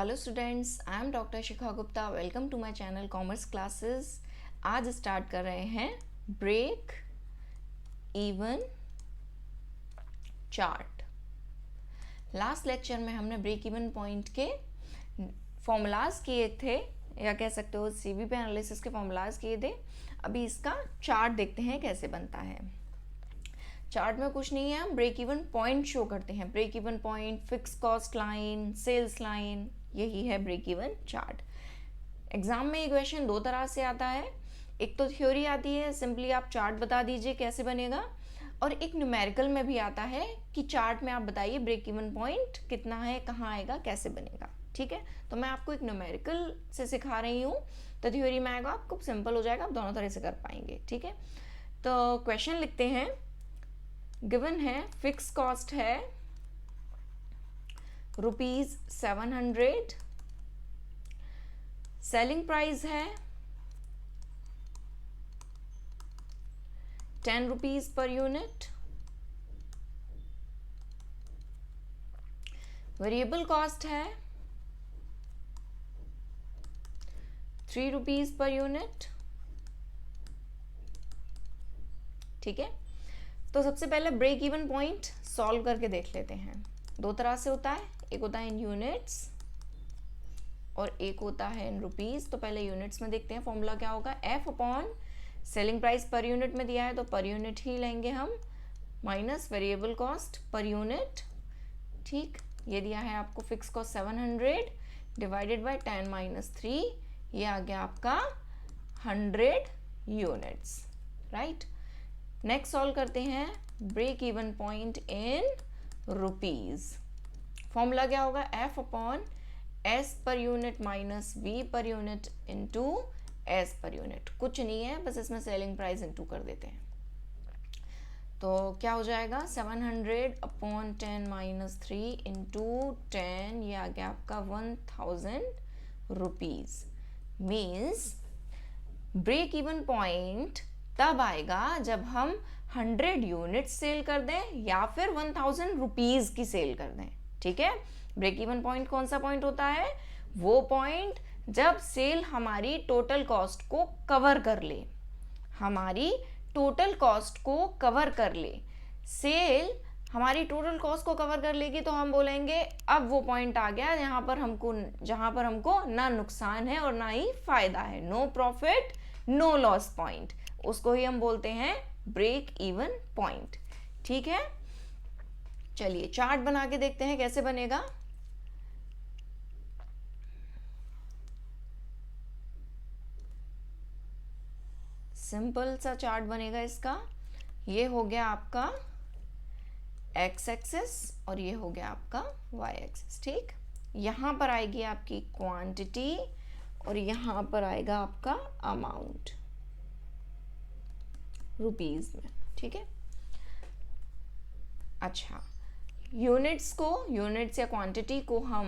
Hello students, I am doctor Shikha Gupta. Welcome to my channel commerce classes. आज start कर रहे हैं break even chart. Last lecture में हमने ब्रेक इवन पॉइंट के फॉर्मूलाज किए थे, या कह सकते हो सीवीपी एनालिसिस के फॉर्मूलाज किए थे। अभी इसका चार्ट देखते हैं कैसे बनता है। चार्ट में कुछ नहीं है, हम ब्रेक इवन पॉइंट शो करते हैं। Break even point, fix cost line, sales line, यही है ब्रेक इवन चार्ट। एग्जाम में ये क्वेश्चन दो तरह से आता है। एक तो थ्योरी आती है, सिंपली आप चार्ट बता दीजिए कैसे बनेगा, और एक न्यूमेरिकल में भी आता है कि चार्ट में आप बताइए ब्रेक इवन पॉइंट कितना है, कहाँ आएगा, कैसे बनेगा। ठीक है, तो मैं आपको एक न्यूमेरिकल से सिखा रही हूँ, तो थ्योरी में आएगा आपको सिंपल हो जाएगा, आप दोनों तरह से कर पाएंगे। ठीक है, तो क्वेश्चन लिखते हैं। गिवन है फिक्स कॉस्ट है ₹700, सेलिंग प्राइस है ₹10 पर यूनिट, वेरिएबल कॉस्ट है ₹3 पर यूनिट। ठीक है, तो सबसे पहले ब्रेक इवन पॉइंट सॉल्व करके देख लेते हैं। दो तरह से होता है, एक होता है इन यूनिट्स और एक होता है इन रुपीस। तो पहले यूनिट्स में देखते हैं फॉर्मूला क्या होगा। F upon selling price per unit में दिया है तो पर यूनिट ही लेंगे हम, minus variable cost per unit. ठीक, ये दिया है आपको fix cost 700 divided by 10 minus 3, ये आ गया आपका 100 यूनिट्स। राइट, नेक्स्ट सॉल्व करते हैं break even point in rupees. Formula क्या होगा, F upon S per unit minus V per unit into S per unit. कुछ नहीं है, बस इसमें सेलिंग प्राइस इंटू कर देते हैं। तो क्या हो जाएगा, 700 अपॉन 10 माइनस 3 इंटू 10, ये आ गया आपका 1000 rupees. Means break even point तब आएगा जब हम 100 यूनिट सेल कर दें या फिर 1000 रुपीज की सेल कर दें। ठीक है, ब्रेक इवन पॉइंट कौन सा पॉइंट होता है, वो पॉइंट जब सेल हमारी टोटल कॉस्ट को कवर कर ले, हमारी टोटल कॉस्ट को कवर कर ले। सेल हमारी टोटल कॉस्ट को कवर कर लेगी तो हम बोलेंगे अब वो पॉइंट आ गया जहां पर हमको ना नुकसान है और ना ही फायदा है, no profit no loss point, उसको ही हम बोलते हैं ब्रेक इवन पॉइंट। ठीक है, चलिए चार्ट बना के देखते हैं कैसे बनेगा। सिंपल सा चार्ट बनेगा इसका। ये हो गया आपका एक्स एक्सिस और ये हो गया आपका वाई एक्सिस। ठीक, यहां पर आएगी आपकी क्वांटिटी और यहां पर आएगा आपका अमाउंट रुपीज में। ठीक है, अच्छा, यूनिट्स या क्वांटिटी को हम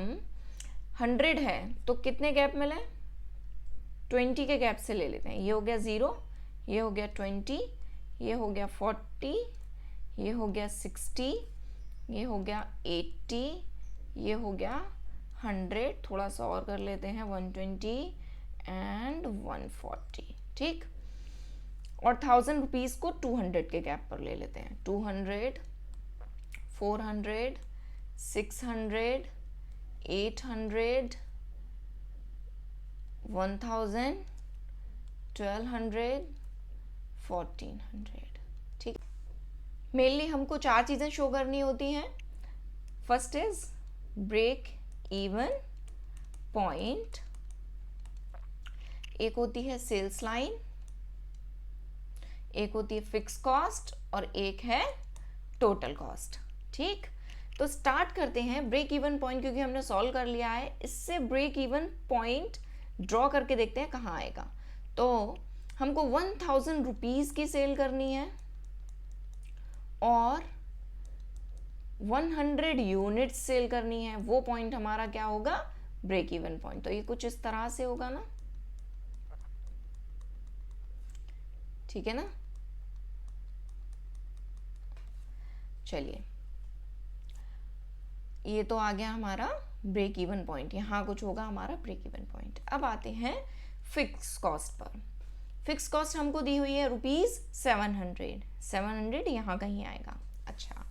100 है तो कितने गैप में लें, 20 के गैप से ले लेते हैं। ये हो गया 0, ये हो गया 20, ये हो गया 40, ये हो गया 60, ये हो गया 80, ये हो गया 100, थोड़ा सा और कर लेते हैं 120 एंड 140। ठीक, और 1000 रुपीज को 200 के गैप पर ले लेते हैं। 200, 400, 600, 800, 1000, 1200, 1400। ठीक, मेनली हमको चार चीज़ें शो करनी होती हैं। First is break even point, एक होती है सेल्स लाइन, एक होती है फिक्स कॉस्ट और एक है टोटल कॉस्ट। ठीक, तो स्टार्ट करते हैं ब्रेक इवन पॉइंट, क्योंकि हमने सॉल्व कर लिया है, इससे ब्रेक इवन पॉइंट ड्रॉ करके देखते हैं कहाँ आएगा। तो हमको 1000 रुपीज की सेल करनी है और 100 यूनिट सेल करनी है, वो पॉइंट हमारा क्या होगा, ब्रेक इवन पॉइंट। तो ये कुछ इस तरह से होगा ना। ठीक है ना, चलिए ये तो आ गया हमारा ब्रेक इवन पॉइंट, यहाँ कुछ होगा हमारा ब्रेक इवन पॉइंट। अब आते हैं fix cost per. Fix cost हमको दी हुई है ₹700, 700 यहाँ कहीं आएगा। अच्छा,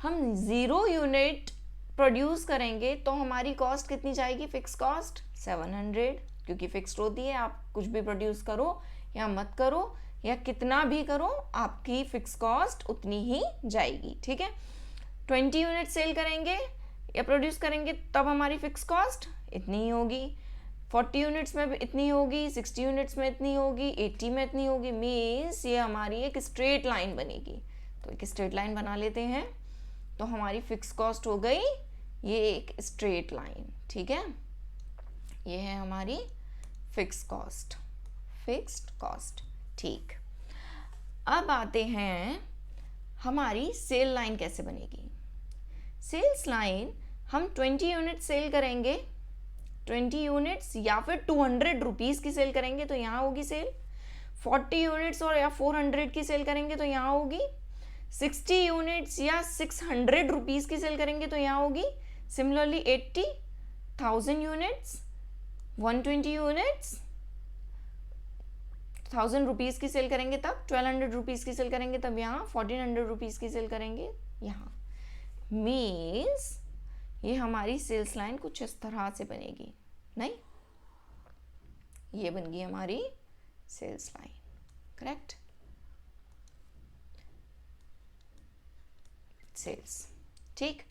हम 0 यूनिट प्रोड्यूस करेंगे तो हमारी कॉस्ट कितनी जाएगी? फिक्स कॉस्ट 700, क्योंकि फिक्स्ड होती है, आप कुछ भी प्रोड्यूस करो या मत करो या कितना भी करो, आपकी फिक्स कॉस्ट उतनी ही जाएगी। ठीक है, 20 यूनिट सेल करेंगे या प्रोड्यूस करेंगे तब हमारी फिक्स कॉस्ट इतनी ही होगी, 40 यूनिट्स में इतनी होगी, 60 यूनिट्स में इतनी होगी, 80 में इतनी होगी। मीन्स ये हमारी एक स्ट्रेट लाइन बनेगी। तो एक स्ट्रेट लाइन बना लेते हैं, तो हमारी फिक्स कॉस्ट हो गई ये एक स्ट्रेट लाइन। ठीक है, ये है हमारी फिक्स कॉस्ट, फिक्स्ड कॉस्ट। ठीक, अब आते हैं हमारी सेल लाइन कैसे बनेगी। सेल्स लाइन, हम 20 यूनिट सेल करेंगे, 20 यूनिट्स या फिर 200 रुपीज़ की सेल करेंगे तो यहाँ होगी सेल। 40 यूनिट्स और या 400 की सेल करेंगे तो यहाँ होगी। 60 यूनिट्स या 600 रुपीज़ की सेल करेंगे तो यहाँ होगी। सिमिलरली 80,000 यूनिट्स, 120 यूनिट्स, 1000 रुपीज़ की सेल करेंगे तब, 1200 रुपीज़ की सेल करेंगे तब यहाँ, 1400 रुपीज़ की सेल करेंगे यहाँ। मीन्स ये हमारी सेल्स लाइन कुछ इस तरह से बनेगी। नहीं, ये बन गई हमारी सेल्स लाइन। Correct, sales. ठीक,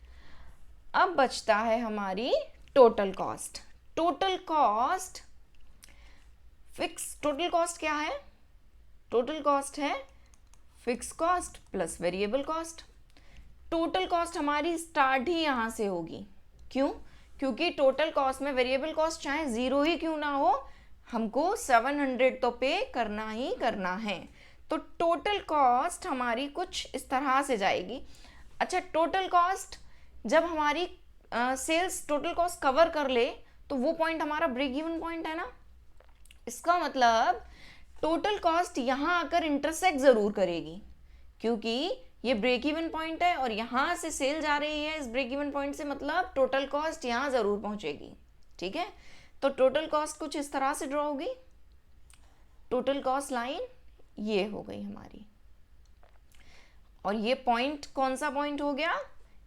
अब बचता है हमारी total cost. Total cost, fix total cost क्या है? टोटल कॉस्ट है fix cost plus variable cost. Total cost हमारी स्टार्ट ही यहाँ से होगी। क्यों? क्योंकि टोटल कॉस्ट में वेरिएबल कॉस्ट चाहे 0 ही क्यों ना हो, हमको 700 तो पे करना ही करना है। तो टोटल कॉस्ट हमारी कुछ इस तरह से जाएगी। अच्छा, टोटल कॉस्ट जब हमारी सेल्स टोटल कॉस्ट कवर कर ले तो वो पॉइंट हमारा ब्रेक इवन पॉइंट है ना। इसका मतलब टोटल कॉस्ट यहाँ आकर इंटरसेक्ट ज़रूर करेगी, क्योंकि ये ब्रेक इवन पॉइंट है और यहाँ से सेल जा रही है इस ब्रेक इवन पॉइंट से, मतलब टोटल कॉस्ट यहाँ ज़रूर पहुँचेगी। ठीक है, तो टोटल कॉस्ट कुछ इस तरह से ड्रॉ होगी। टोटल कॉस्ट लाइन ये हो गई हमारी, और ये पॉइंट कौन सा पॉइंट हो गया?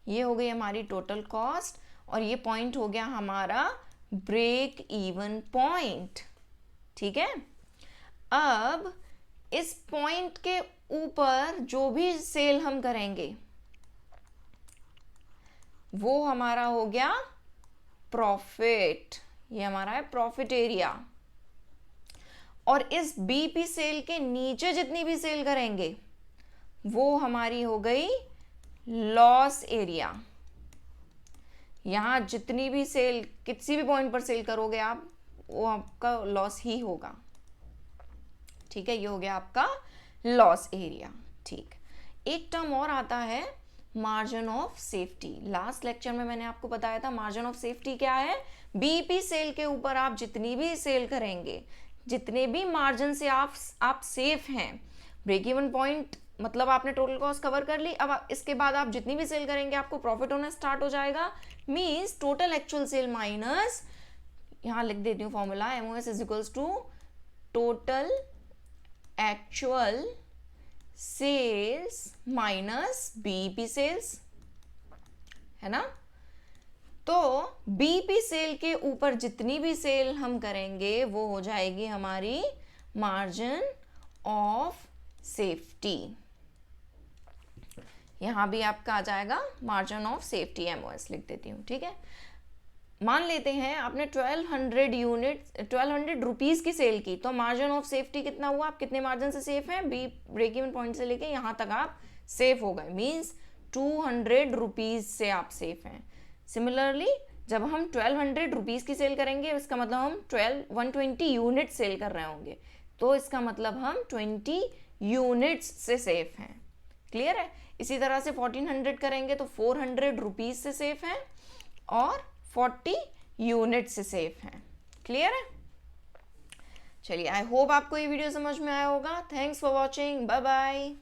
ये हो गई हमारी टोटल कॉस्ट, और ये पॉइंट हो गया हमारा ब्रेक इवन पॉइंट। ठीक है, अब इस पॉइंट के ऊपर जो भी सेल हम करेंगे वो हमारा हो गया प्रॉफिट। ये हमारा है प्रॉफिट एरिया। और इस बीपी सेल के नीचे जितनी भी सेल करेंगे वो हमारी हो गई लॉस एरिया। यहाँ जितनी भी सेल किसी भी पॉइंट पर सेल करोगे आप, वो आपका लॉस ही होगा। ठीक है, ये हो गया आपका लॉस एरिया। ठीक, एक टर्म और आता है margin of safety. Last lecture में मैंने आपको बताया था मार्जिन ऑफ सेफ्टी क्या है। बीपी सेल के ऊपर आप जितनी भी सेल करेंगे, जितने भी मार्जिन से आप सेफ हैं, ब्रेक इवन पॉइंट मतलब आपने टोटल कॉस्ट कवर कर ली। अब इसके बाद आप जितनी भी सेल करेंगे आपको प्रॉफिट होना स्टार्ट हो जाएगा। Means total actual sale minus, यहाँ लिख देती हूँ formula, MOS is equals to total actual sales minus BP sales, है ना। तो बीपी सेल के ऊपर जितनी भी सेल हम करेंगे वो हो जाएगी हमारी मार्जिन ऑफ सेफ्टी। यहां भी आपका आ जाएगा मार्जिन ऑफ सेफ्टी, MOS लिख देती हूँ। ठीक है, मान लेते हैं आपने 1200 रुपीज़ की सेल की, तो मार्जिन ऑफ सेफ्टी कितना हुआ? आप कितने मार्जिन से सेफ हैं? ब्रेक इवन पॉइंट से लेके यहाँ तक आप सेफ हो गए। मीन्स 200 रुपीज़ से आप सेफ हैं। सिमिलरली जब हम 1200 रुपीज़ की सेल करेंगे, इसका मतलब हम 120 यूनिट सेल कर रहे होंगे, तो इसका मतलब हम 20 यूनिट्स से सेफ हैं। क्लियर है? इसी तरह से 1400 करेंगे तो 400 रुपीज़ से सेफ हैं और 40 यूनिट से सेफ हैं। क्लियर है? चलिए, आई होप आपको ये वीडियो समझ में आया होगा। Thanks for watching, bye bye.